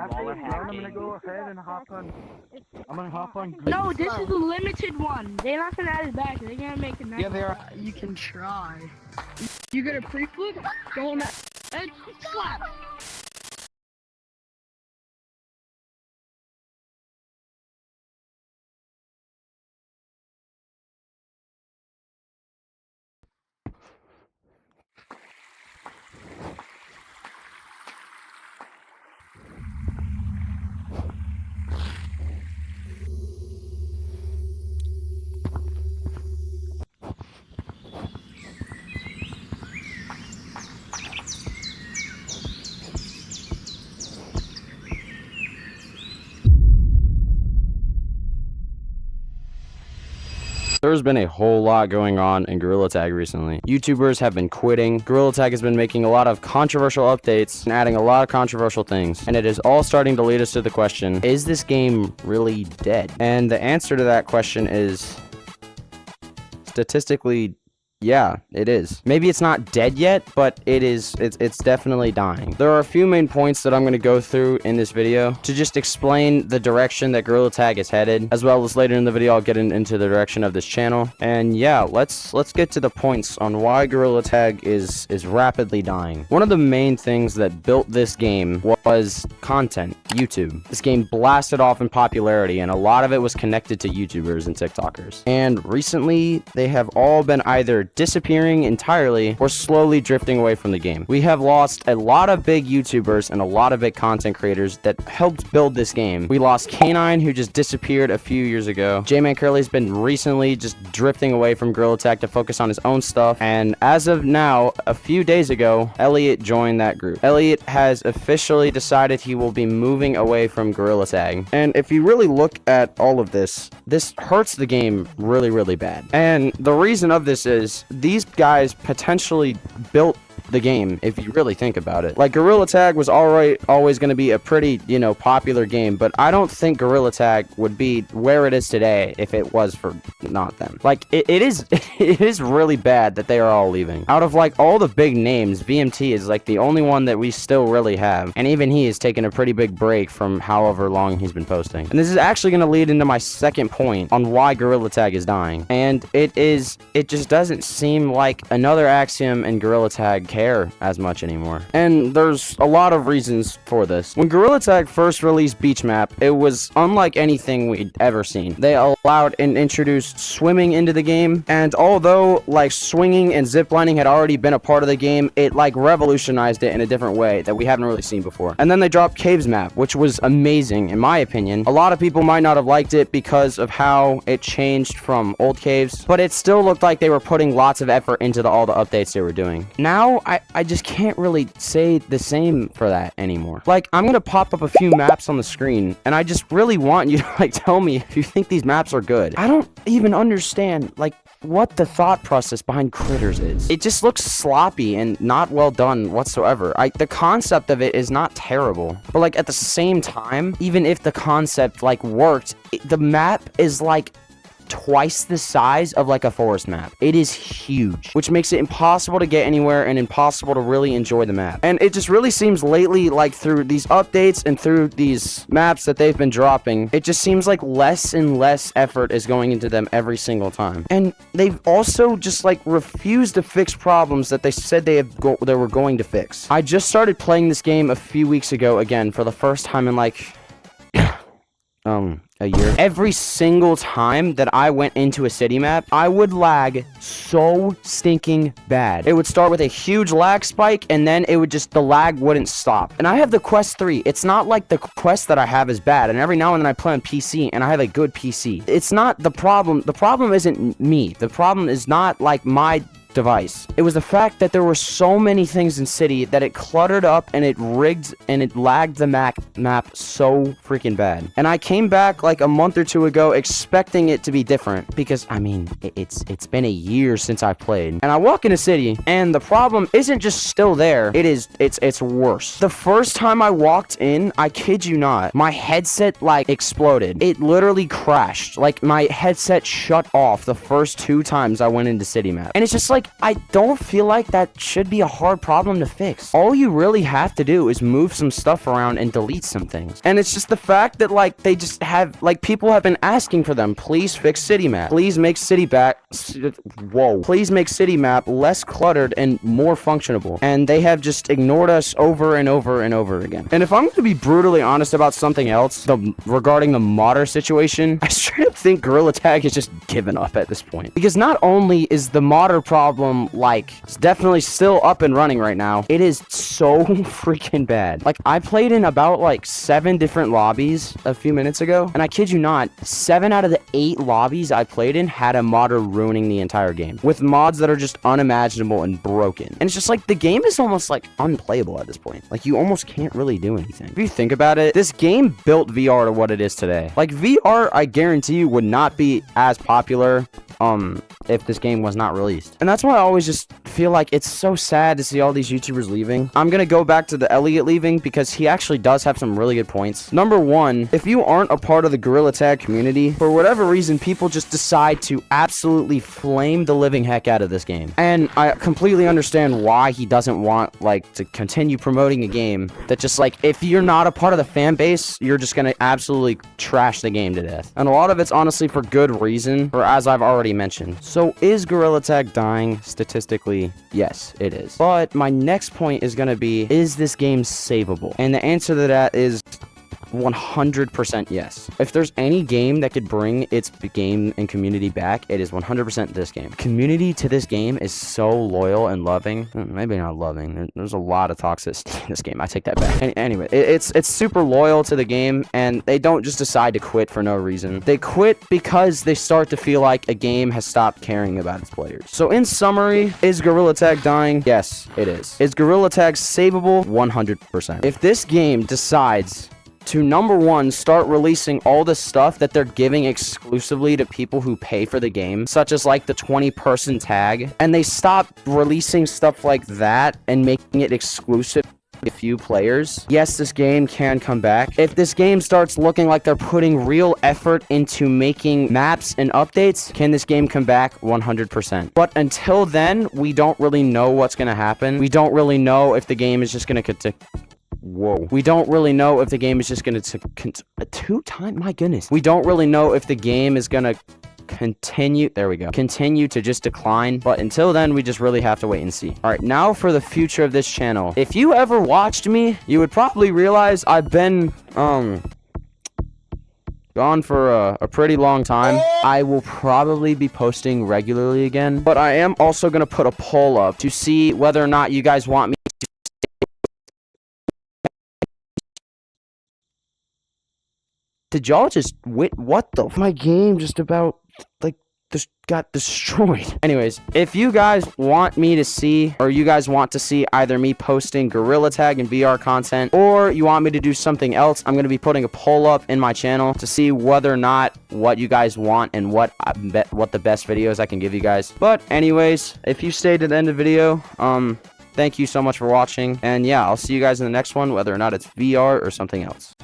I'm gonna go ahead and hop on. I'm gonna hop on. No, this is a limited one. They're not gonna add it back. They're gonna make it nice. Yeah, they are. You can try. You get a pre-flip? Go on that. And slap. There's been a whole lot going on in Gorilla Tag recently. YouTubers have been quitting. Gorilla Tag has been making a lot of controversial updates and adding a lot of controversial things. And it is all starting to lead us to the question, is this game really dead? And the answer to that question is statistically, yeah, it is. Maybe it's not dead yet, but it's definitely dying. There are a few main points that I'm going to go through in this video to just explain the direction that Gorilla Tag is headed, as well as later in the video I'll get into the direction of this channel. And yeah, let's get to the points on why Gorilla Tag is rapidly dying. One of the main things that built this game was content, YouTube. This game blasted off in popularity, and a lot of it was connected to YouTubers and TikTokers. And recently, they have all been either disappearing entirely or slowly drifting away from the game. We have lost a lot of big YouTubers and a lot of big content creators that helped build this game. We lost K9, who just disappeared a few years ago. J-Man Curly's been recently just drifting away from Gorilla Tag to focus on his own stuff. And as of now, a few days ago, Elliot joined that group. Elliot has officially decided he will be moving away from Gorilla Tag. And if you really look at all of this, this hurts the game really, really bad. And the reason of this is these guys potentially built the game, if you really think about it. Like, Gorilla Tag was always going to be a pretty, popular game, but I don't think Gorilla Tag would be where it is today if it was for not them. Like, it is it is really bad that they are all leaving. Out of, like, all the big names, VMT is, like, the only one that we still really have, and even he has taken a pretty big break from however long he's been posting. And this is actually going to lead into my second point on why Gorilla Tag is dying, and it just doesn't seem like another Axiom and Gorilla Tag care as much anymore. And there's a lot of reasons for this. When Gorilla Tag first released Beach Map, it was unlike anything we'd ever seen. They allowed and introduced swimming into the game, and although like swinging and ziplining had already been a part of the game, it like revolutionized it in a different way that we haven't really seen before. And then they dropped Caves Map, which was amazing in my opinion. A lot of people might not have liked it because of how it changed from old caves, but it still looked like they were putting lots of effort into all the updates they were doing. Now I just can't really say the same for that anymore. Like, I'm gonna pop up a few maps on the screen, and I just really want you to, like, tell me if you think these maps are good. I don't even understand, like, what the thought process behind Critters is. It just looks sloppy and not well done whatsoever. The concept of it is not terrible, but, like, at the same time, even if the concept, like, worked, the map is, like, twice the size of like a forest map. It is huge, which makes it impossible to get anywhere and impossible to really enjoy the map. And it just really seems lately, like through these updates and through these maps that they've been dropping, it just seems like less and less effort is going into them every single time. And they've also just like refused to fix problems that they said they were going to fix. I just started playing this game a few weeks ago again for the first time in like a year. Every single time that I went into a city map, I would lag so stinking bad. It would start with a huge lag spike, and then the lag wouldn't stop. And I have the Quest 3. It's not like the Quest that I have is bad, and every now and then I play on PC, and I have a good PC. It's not the problem. The problem isn't me. The problem is not, like, my device. It was the fact that there were so many things in city that it cluttered up and it rigged and it lagged the map so freaking bad. And I came back like like a month or two ago expecting it to be different because I mean it's been a year since I played, and I walk in a city and the problem isn't just still there, it's worse. The first time I walked in, I kid you not, my headset like exploded. It literally crashed. Like my headset shut off the first 2 times I went into City Map, and it's just like I don't feel like that should be a hard problem to fix. All you really have to do is move some stuff around and delete some things, and it's just the fact that like they just have like people have been asking for them. Please fix City Map. Please make City Please make City Map less cluttered and more functionable. And they have just ignored us over and over and over again. And if I'm going to be brutally honest about something else, regarding the modder situation, I straight up think Gorilla Tag has just given up at this point. Because not only is the modder problem like it's definitely still up and running right now, it is so freaking bad. Like I played in about like 7 different lobbies a few minutes ago, and I kid you not, 7 out of the 8 lobbies I played in had a modder ruining the entire game with mods that are just unimaginable and broken. And it's just like the game is almost like unplayable at this point. Like you almost can't really do anything. If you think about it, this game built VR to what it is today. Like VR, I guarantee you would not be as popular if this game was not released. And that's why I always just feel like it's so sad to see all these YouTubers leaving. I'm gonna go back to the Elliot leaving because he actually does have some really good points. Number 1, if you aren't a part of the Gorilla Tag community, for whatever reason, people just decide to absolutely flame the living heck out of this game. And I completely understand why he doesn't want, like, to continue promoting a game that just, like, if you're not a part of the fan base, you're just gonna absolutely trash the game to death. And a lot of it's honestly for good reason, or as I've already mentioned. So is Gorilla Tag dying? Statistically, yes, it is. But my next point is gonna be, is this game savable? And the answer to that is 100% yes. If there's any game that could bring its game and community back, it is 100% this game. Community to this game is so loyal and loving. Maybe not loving. There's a lot of toxicity in this game. I take that back. Anyway, it's super loyal to the game, and they don't just decide to quit for no reason. They quit because they start to feel like a game has stopped caring about its players. So in summary, is Gorilla Tag dying? Yes, it is. Is Gorilla Tag savable? 100%. If this game decides to, number 1, start releasing all the stuff that they're giving exclusively to people who pay for the game, such as like the 20-person tag, and they stop releasing stuff like that and making it exclusive to a few players, yes, this game can come back. If this game starts looking like they're putting real effort into making maps and updates, can this game come back? 100%. But until then, we don't really know what's gonna happen. We don't really know if the game is just gonna we don't really know if the game is just gonna my goodness. We don't really know if the game is gonna continue to just decline, but until then, we just really have to wait and see. All right, now for the future of this channel. If you ever watched me, you would probably realize I've been gone for a pretty long time. I will probably be posting regularly again, but I am also gonna put a poll up to see whether or not you guys want me. Did y'all just what the? My game just about like just got destroyed. Anyways, if you guys want me to see, or you guys want to see either me posting Gorilla Tag and VR content, or you want me to do something else, I'm gonna be putting a poll up in my channel to see whether or not what you guys want and what the best videos I can give you guys. But anyways, if you stayed to the end of the video, thank you so much for watching, and yeah, I'll see you guys in the next one, whether or not it's VR or something else.